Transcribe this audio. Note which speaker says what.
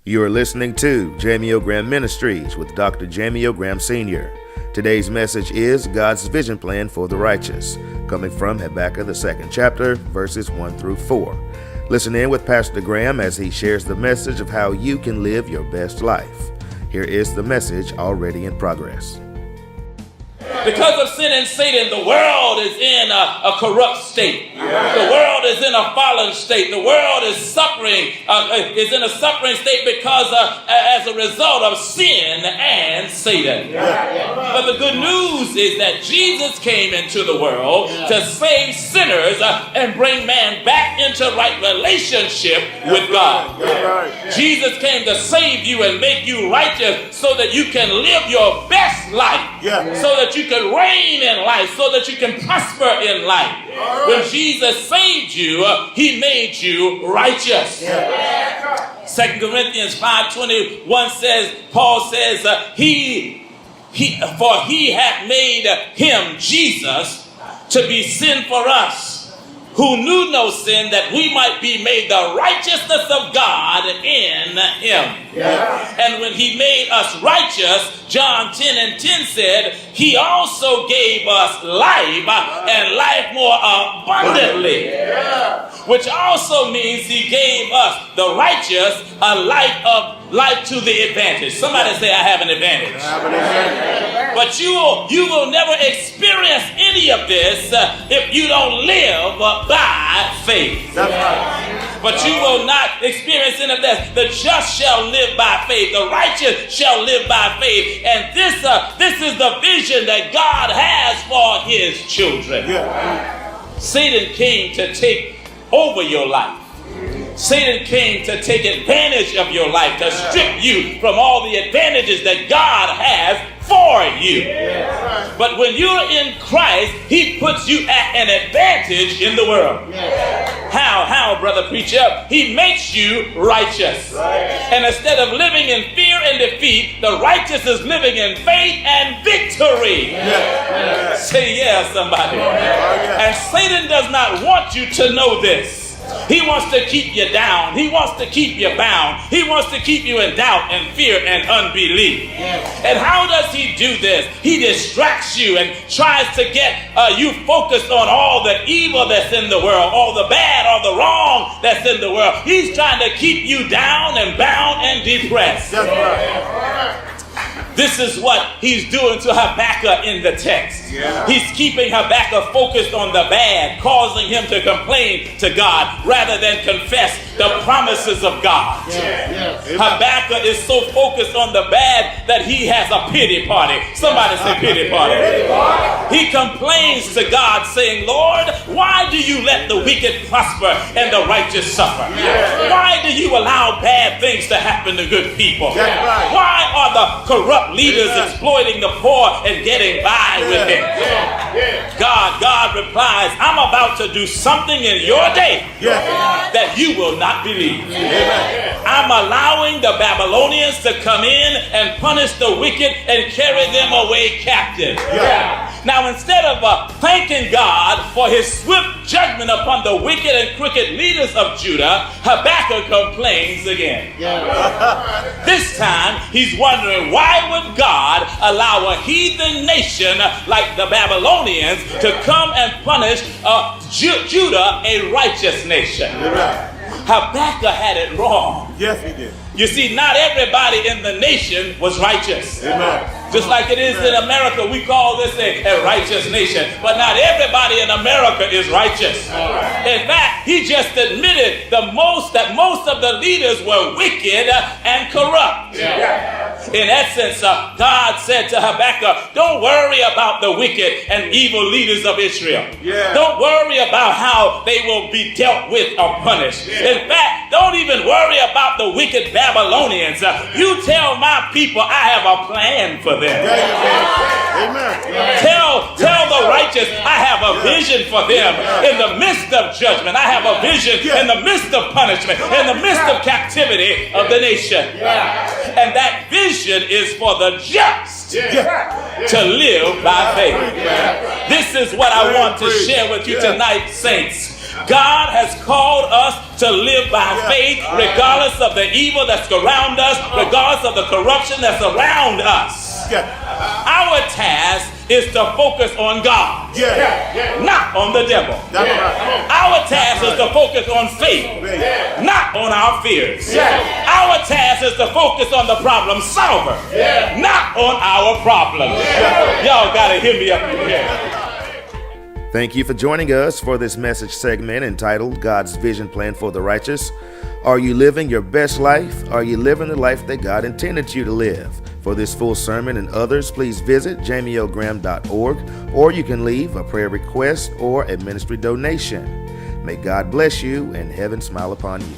Speaker 1: You are listening to Jamey Ministries with Dr. Jamey Sr. Today's message is God's vision plan for the righteous, coming from Habakkuk, the 2nd chapter, verses 1 through 4. Listen in with Pastor Graham as he shares the message of how you can live your best life. Here is the message already in progress.
Speaker 2: Because of sin and Satan, the world is in a corrupt state. The world is in a fallen state. The world is suffering, is in a suffering state because as a result of sin and Satan. But the good news is that Jesus came into the world to save sinners and bring man back into right relationship with God. Jesus came to save you and make you righteous so that you can live your best life, so that you can reign in life, so that you can prosper in life. When Jesus saved you, he made you righteous. 2 Corinthians 5:21 says, Paul says, for he hath made him, Jesus, to be sin for us, who knew no sin, that we might be made the righteousness of God in him. And when he made us righteous, John 10:10 said, he also gave us life and life more abundantly. Which also means he gave us, the righteous, a life to the advantage. Somebody say, I have an advantage. But you will never experience any of this if you don't live by faith. But you will not experience any of this. The just shall live by faith. The righteous shall live by faith. And this is the vision that God has for his children. Satan came to take over your life. Satan came to take advantage of your life, to strip you from all the advantages that God has for you. But when you're in Christ, he puts you at an advantage in the world. How, brother preacher? He makes you righteous. And instead of living in fear and defeat, the righteous is living in faith and victory. Say yes, somebody. And Satan does not want you to know this. He wants to keep you down. He wants to keep you bound. He wants to keep you in doubt and fear and unbelief. And how does he do this? He distracts you and tries to get you focused on all the evil that's in the world, all the bad, all the wrong that's in the world. He's trying to keep you down and bound and depressed. This is what he's doing to Habakkuk in the text. He's keeping Habakkuk focused on the bad, causing him to complain to God rather than confess the promises of God. Habakkuk is so focused on the bad that he has a pity party. Somebody say pity party. He complains to God saying, Lord, why do you let the wicked prosper and the righteous suffer? Why do you allow bad things to happen to good people? Why are the corrupt leaders exploiting the poor and getting by with it? God replies, I'm about to do something in your day that you will not believe. I'm allowing the Babylonians to come in and punish the wicked and carry them away captive. Now, instead of thanking God for his swift judgment upon the wicked and crooked leaders of Judah, Habakkuk complains again. This time, he's wondering, why would God allow a heathen nation like the Babylonians to come and punish Judah, a righteous nation? Habakkuk had it wrong.
Speaker 3: Yes, he did.
Speaker 2: You see, not everybody in the nation was righteous. Just like it is in America, we call this a righteous nation. But not everybody in America is righteous. In fact, he just admitted that most of the leaders were wicked and corrupt. In essence, God said to Habakkuk, don't worry about the wicked and evil leaders of Israel. Don't worry about how they will be dealt with or punished. In fact, don't even worry about the wicked Babylonians. You tell my people I have a plan for them. Tell the righteous I have a vision for them in the midst of judgment. I have a vision in the midst of punishment, in the midst of captivity of the nation. And that vision is for the just to live by faith. This is what I want to share with you tonight, saints. God has called us to live by faith regardless of the evil that's around us, regardless of the corruption that's around us. Our task is to focus on God, not on the devil. Our task is to focus on faith, not on our fears. Our task is to focus on the problem solver, not on our problems. Y'all gotta hear me up in here.
Speaker 1: Thank you for joining us for this message segment entitled God's Vision Plan for the Righteous. Are you living your best life? Are you living the life that God intended you to live? For this full sermon and others, please visit jameyogram.org, or you can leave a prayer request or a ministry donation. May God bless you and heaven smile upon you.